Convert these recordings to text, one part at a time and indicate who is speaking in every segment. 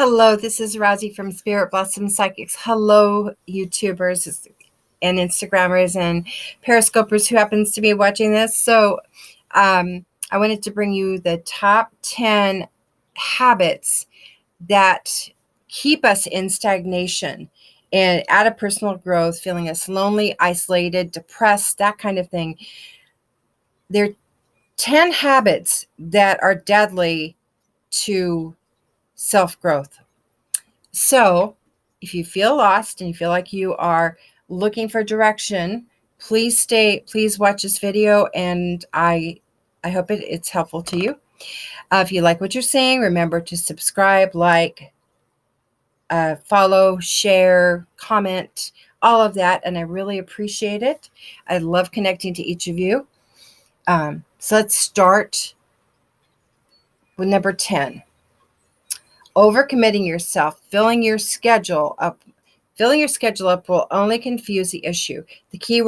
Speaker 1: Hello, this is Razzi from Spirit Blossom Psychics. Hello, YouTubers and Instagrammers and Periscopers who happens to be watching this. I wanted to bring you the top 10 habits that keep us in stagnation and out of personal growth, feeling us lonely, isolated, depressed, that kind of thing. There are 10 habits that are deadly to self-growth. So if you feel lost and you feel like you are looking for direction, please watch this video, and I hope it's helpful to you. If you like what you're seeing, remember to subscribe, like, follow, share, comment, all of that, and I really appreciate it. I love connecting to each of you. So let's start with number 10. Overcommitting yourself, filling your schedule up will only confuse the issue. The key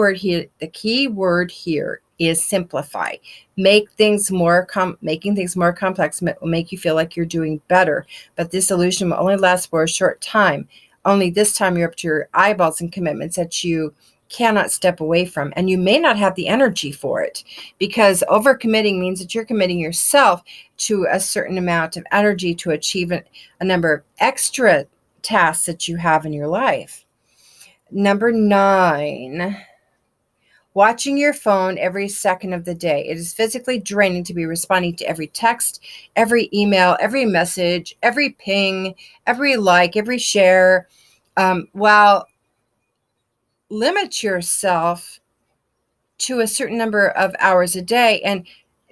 Speaker 1: word here is simplify. Making things more complex will make you feel like you're doing better, but this illusion will only last for a short time. Only this time you're up to your eyeballs in commitments that you cannot step away from, and you may not have the energy for it, because overcommitting means that you're committing yourself to a certain amount of energy to achieve a number of extra tasks that you have in your life. Number 9, watching your phone every second of the day. It is physically draining to be responding to every text, every email, every message, every ping, every like, every share. While limit yourself to a certain number of hours a day. And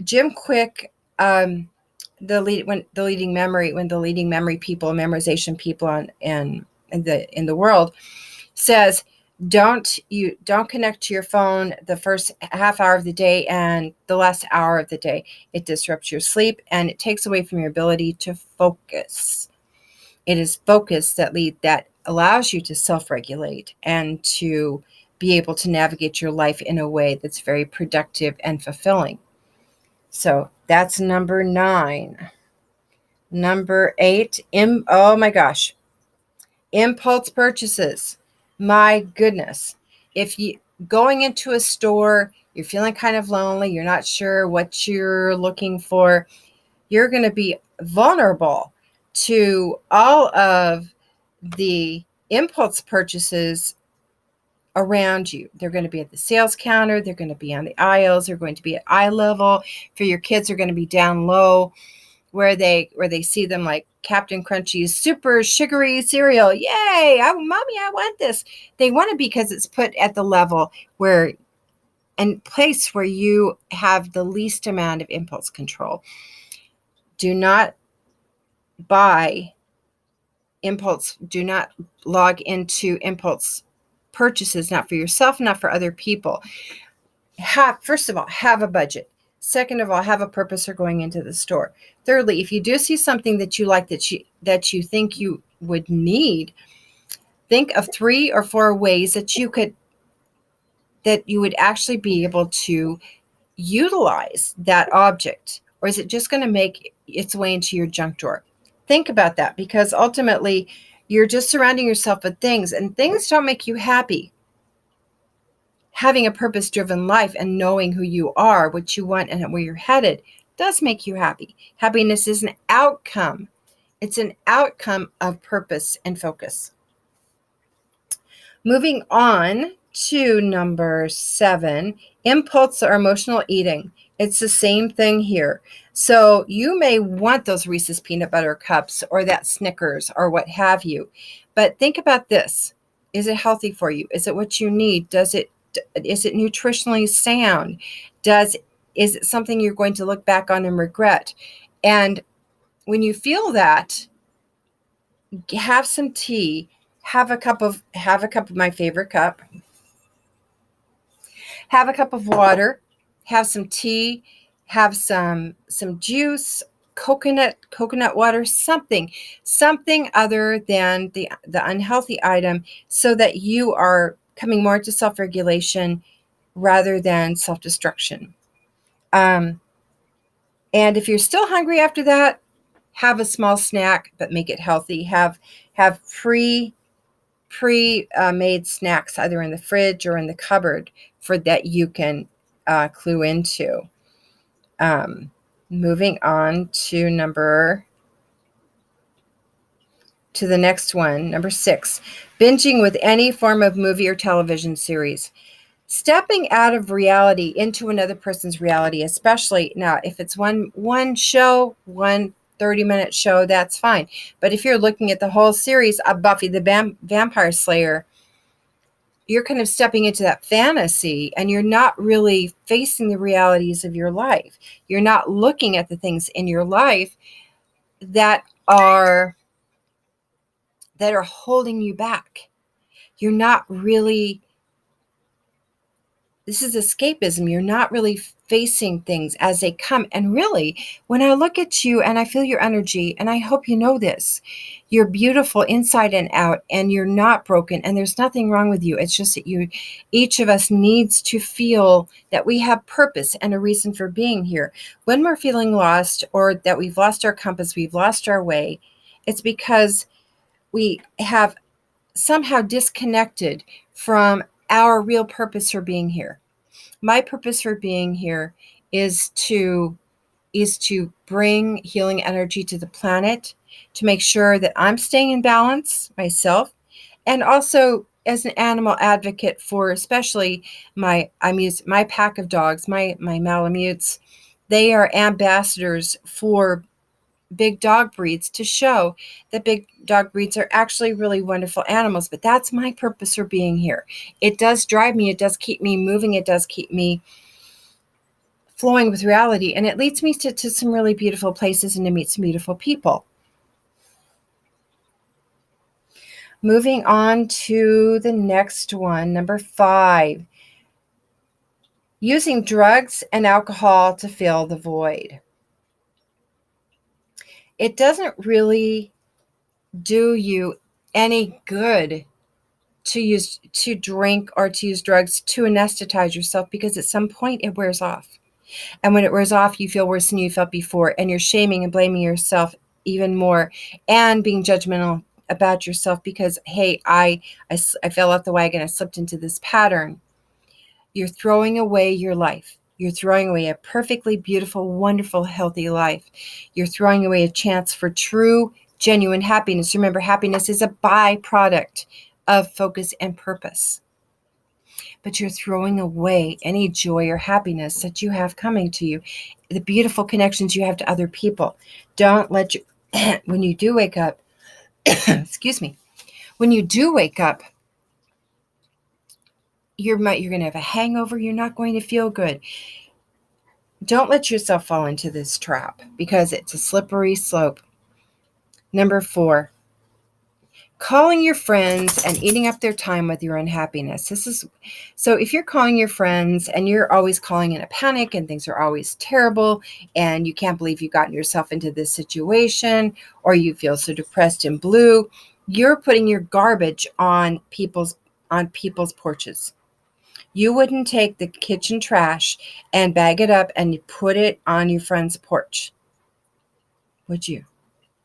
Speaker 1: Jim Quick, the leading memory people, memorization people in the world, says, don't connect to your phone the first half hour of the day and the last hour of the day. It disrupts your sleep and it takes away from your ability to focus. It is focus that allows you to self-regulate and to be able to navigate your life in a way that's very productive and fulfilling. So that's number 9. Number 8, oh my gosh, impulse purchases. My goodness. If you going into a store, you're feeling kind of lonely, you're not sure what you're looking for, you're going to be vulnerable to all of the impulse purchases around you. They're going to be at the sales counter, they're going to be on the aisles, they're going to be at eye level. For your kids, they're going to be down low where they see them, like Captain Crunchy's super sugary cereal. Yay, mommy, I want this. They want it because it's put at the level and place where you have the least amount of impulse control. Do not buy impulse, do not log into impulse purchases, not for yourself, not for other people. First of all, have a budget. Second of all, have a purpose for going into the store. Thirdly, if you do see something that you like, that you think you would need, think of 3 or 4 ways that you would actually be able to utilize that object. Or is it just going to make its way into your junk drawer? Think about that, because ultimately you're just surrounding yourself with things, and things don't make you happy. Having a purpose-driven life and knowing who you are, what you want, and where you're headed does make you happy. Happiness is an outcome. It's an outcome of purpose and focus. Moving on to number 7, impulse or emotional eating. It's the same thing here. So you may want those Reese's peanut butter cups or that Snickers or what have you. But think about this. Is it healthy for you? Is it what you need? Is it nutritionally sound? Is it something you're going to look back on and regret? And when you feel that, have some tea, have a cup of my favorite cup, have a cup of water, have some tea, have some juice, coconut water, something other than the unhealthy item, so that you are coming more to self-regulation rather than self-destruction. And if you're still hungry after that, have a small snack, but make it healthy. Have pre made snacks either in the fridge or in the cupboard for that you can clue into. Moving on to the next one, number 6, binging with any form of movie or television series. Stepping out of reality into another person's reality, especially now, if it's one show, 30-minute show, that's fine. But if you're looking at the whole series of Buffy the Vampire Slayer, you're kind of stepping into that fantasy and you're not really facing the realities of your life. You're not looking at the things in your life that are holding you back. You're not really, this is escapism. You're not really facing things as they come. And really, when I look at you and I feel your energy, and I hope you know this, you're beautiful inside and out, and you're not broken, and there's nothing wrong with you. It's just that each of us needs to feel that we have purpose and a reason for being here. When we're feeling lost, or that we've lost our compass, we've lost our way, it's because we have somehow disconnected from our real purpose for being here. My purpose for being here is to bring healing energy to the planet, to make sure that I'm staying in balance myself, and also as an animal advocate for especially my pack of dogs, my Malamutes. They are ambassadors for big dog breeds, to show that big dog breeds are actually really wonderful animals. But that's my purpose for being here. It does drive me. It does keep me moving. It does keep me flowing with reality. And it leads me to some really beautiful places and to meet some beautiful people. Moving on to the next one, number 5. Using drugs and alcohol to fill the void. It doesn't really do you any good to drink or to use drugs to anesthetize yourself, because at some point it wears off. And when it wears off, you feel worse than you felt before, and you're shaming and blaming yourself even more, and being judgmental about yourself because, hey, I fell off the wagon, I slipped into this pattern. You're throwing away your life. You're throwing away a perfectly beautiful, wonderful, healthy life. You're throwing away a chance for true, genuine happiness. Remember, happiness is a byproduct of focus and purpose. But you're throwing away any joy or happiness that you have coming to you, the beautiful connections you have to other people. Don't let you, when you do wake up, excuse me, when you do wake up, you're going to have a hangover. You're not going to feel good. Don't let yourself fall into this trap, because it's a slippery slope. Number 4, calling your friends and eating up their time with your unhappiness. So if you're calling your friends and you're always calling in a panic and things are always terrible and you can't believe you've gotten yourself into this situation, or you feel so depressed and blue, you're putting your garbage on people's porches. You wouldn't take the kitchen trash and bag it up and put it on your friend's porch, would you?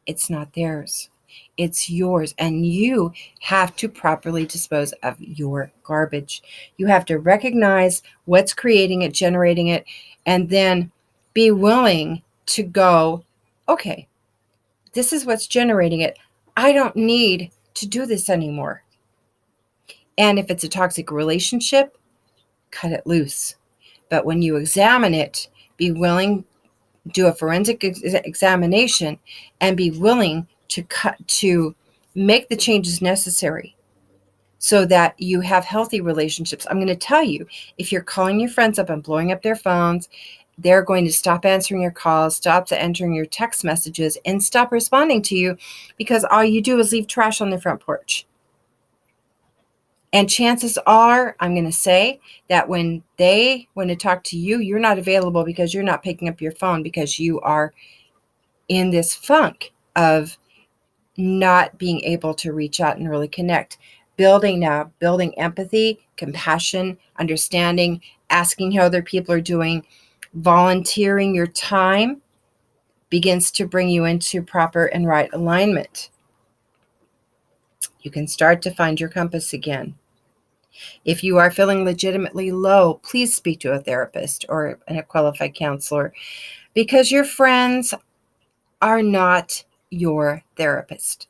Speaker 1: It's not theirs. It's yours, and you have to properly dispose of your garbage. You have to recognize what's creating it, generating it, and then be willing to go, okay, this is what's generating it. I don't need to do this anymore. And if it's a toxic relationship, cut it loose. But when you examine it, be willing, do a forensic examination, and be willing to make the changes necessary so that you have healthy relationships. I'm going to tell you, if you're calling your friends up and blowing up their phones, they're going to stop answering your calls, stop answering your text messages, and stop responding to you, because all you do is leave trash on their front porch. And chances are, I'm going to say, that when they want to talk to you, you're not available because you're not picking up your phone, because you are in this funk of not being able to reach out and really connect. Building empathy, compassion, understanding, asking how other people are doing, volunteering your time begins to bring you into proper and right alignment. You can start to find your compass again. If you are feeling legitimately low, please speak to a therapist or a qualified counselor, because your friends are not your therapist.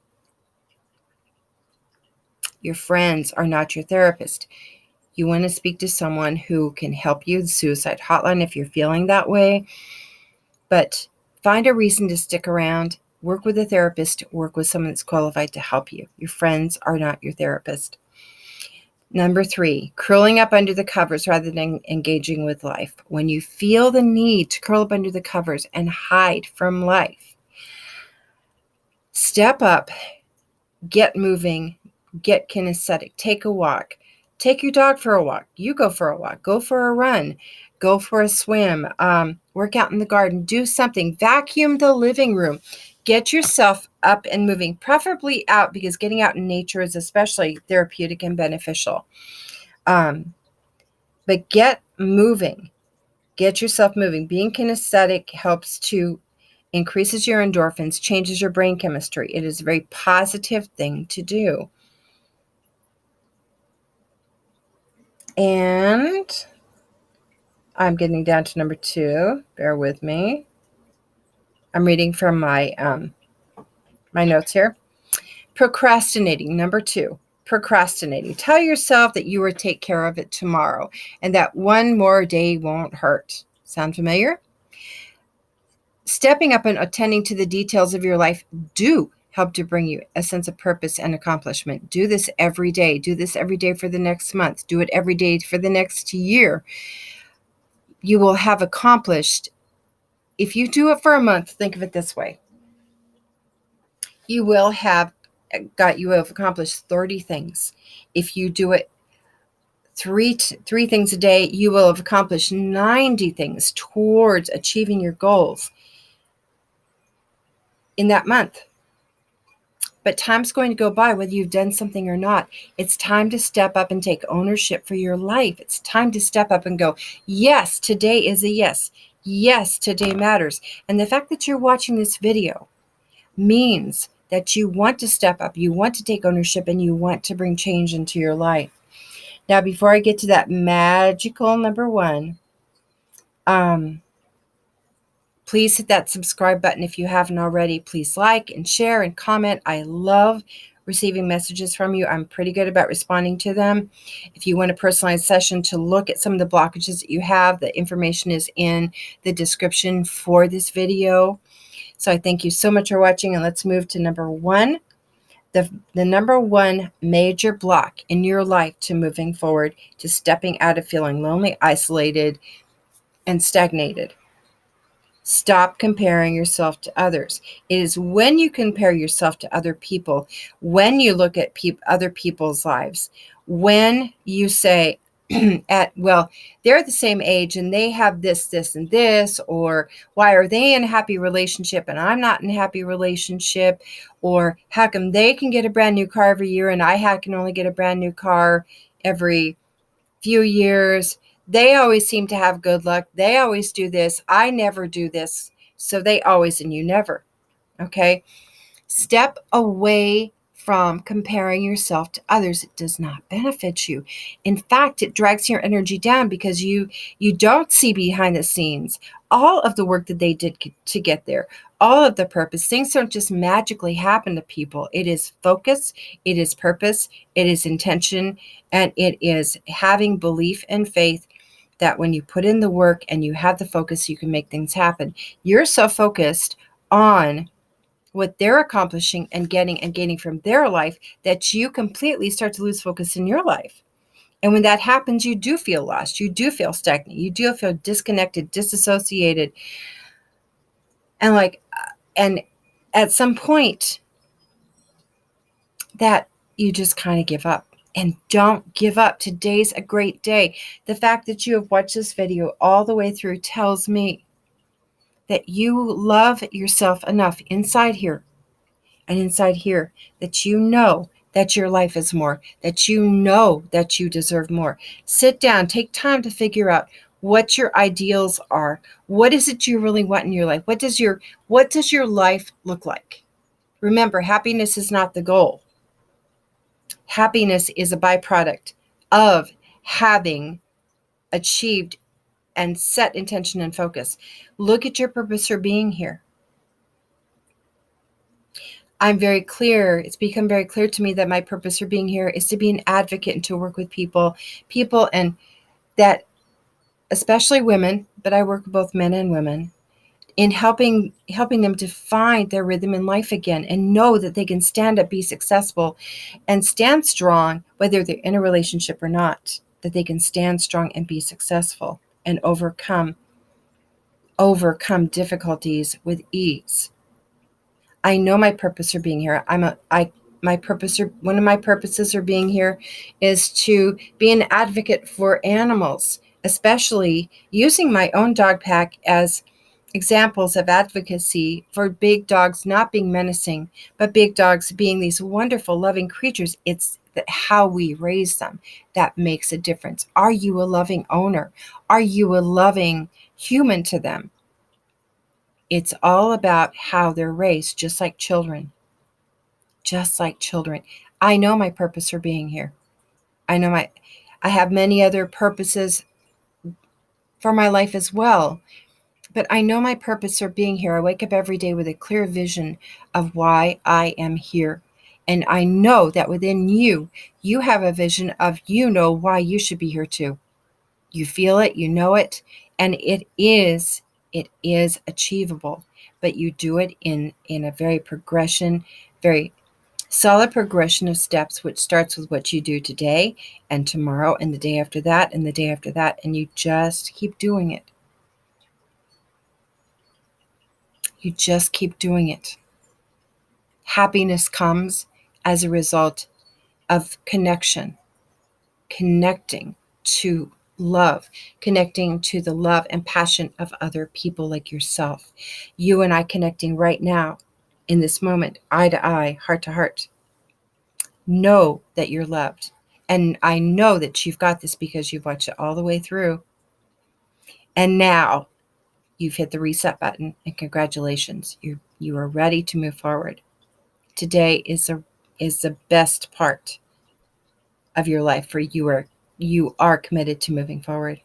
Speaker 1: Your friends are not your therapist. You want to speak to someone who can help you, the suicide hotline, if you're feeling that way. But find a reason to stick around. Work with a therapist. Work with someone that's qualified to help you. Your friends are not your therapist. Number 3, curling up under the covers rather than engaging with life. When you feel the need to curl up under the covers and hide from life, step up, get moving, get kinesthetic, take a walk. Take your dog for a walk. You go for a walk. Go for a run. Go for a swim. Work out in the garden. Do something. Vacuum the living room. Get yourself up and moving, preferably out, because getting out in nature is especially therapeutic and beneficial. But get moving. Get yourself moving. Being kinesthetic helps to increases your endorphins, changes your brain chemistry. It is a very positive thing to do. And I'm getting down to number 2. Bear with me. I'm reading from my my notes here. Procrastinating. Number 2. Procrastinating. Tell yourself that you will take care of it tomorrow and that one more day won't hurt. Sound familiar? Stepping up and attending to the details of your life do help to bring you a sense of purpose and accomplishment. Do this every day. Do this every day for the next month. Do it every day for the next year. You will have accomplished. If you do it for a month, think of it this way. You will have accomplished 30 things. If you do it three things a day, you will have accomplished 90 things towards achieving your goals in that month. But time's going to go by whether you've done something or not. It's time to step up and take ownership for your life. It's time to step up and go, yes, today is a yes. Yes, today matters. And the fact that you're watching this video means that you want to step up, you want to take ownership, and you want to bring change into your life. Now, before I get to that magical number 1, please hit that subscribe button if you haven't already. Please like and share and comment. I love receiving messages from you. I'm pretty good about responding to them. If you want a personalized session to look at some of the blockages that you have, the information is in the description for this video. So I thank you so much for watching, and let's move to number 1. The number 1 major block in your life to moving forward, to stepping out of feeling lonely, isolated, and stagnated. Stop comparing yourself to others. It is when you compare yourself to other people, when you look at other people's lives, when you say, well, they're the same age and they have this, this, and this, or why are they in a happy relationship and I'm not in a happy relationship, or how come they can get a brand new car every year and I can only get a brand new car every few years. They always seem to have good luck. They always do this. I never do this. So they always and you never. Okay? Step away from comparing yourself to others. It does not benefit you. In fact, it drags your energy down because you don't see behind the scenes all of the work that they did to get there, all of the purpose. Things don't just magically happen to people. It is focus, it is purpose, it is intention, and it is having belief and faith that when you put in the work and you have the focus, you can make things happen. You're so focused on what they're accomplishing and gaining from their life that you completely start to lose focus in your life. And when that happens, you do feel lost. You do feel stagnant. You do feel disconnected, disassociated. And at some point that you just kind of give up. And don't give up. Today's a great day. The fact that you have watched this video all the way through tells me that you love yourself enough inside here and inside here that you know that your life is more, that you know that you deserve more. Sit down, take time to figure out what your ideals are. What is it you really want in your life? What does your life look like? Remember, happiness is not the goal. Happiness is a byproduct of having achieved and set intention and focus. Look at your purpose for being here. I'm very clear. It's become very clear to me that my purpose for being here is to be an advocate and to work with people and that, especially women, but I work with both men and women, in helping them to find their rhythm in life again and know that they can stand up, be successful, and stand strong, whether they're in a relationship or not, that they can stand strong and be successful and overcome difficulties with ease. I know my purpose for being here. One of my purposes for being here is to be an advocate for animals, especially using my own dog pack as examples of advocacy for big dogs not being menacing, but big dogs being these wonderful, loving creatures. It's how we raise them that makes a difference. Are you a loving owner? Are you a loving human to them? It's all about how they're raised, just like children. Just like children. I know my purpose for being here. I have many other purposes for my life as well. But I know my purpose for being here. I wake up every day with a clear vision of why I am here. And I know that within you, you have a vision of why you should be here too. You feel it, you know it, and it is achievable. But you do it in a very solid progression of steps, which starts with what you do today and tomorrow and the day after that and the day after that. And you just keep doing it. You just keep doing it. Happiness comes as a result of connecting to love, connecting to the love and passion of other people like yourself. You and I connecting right now in this moment, eye to eye, heart to heart. Know that you're loved. And I know that you've got this because you've watched it all the way through. And now you've hit the reset button, and congratulations. You are ready to move forward. Today is the best part of your life, for you are committed to moving forward.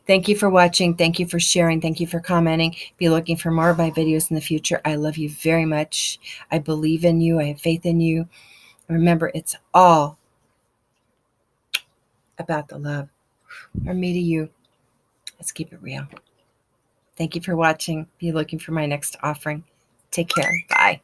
Speaker 1: Thank you for watching. Thank you for sharing. Thank you for commenting. Be looking for more of my videos in the future. I love you very much. I believe in you. I have faith in you. Remember, it's all about the love. From me to you. Let's keep it real. Thank you for watching. Be looking for my next offering. Take care. Bye.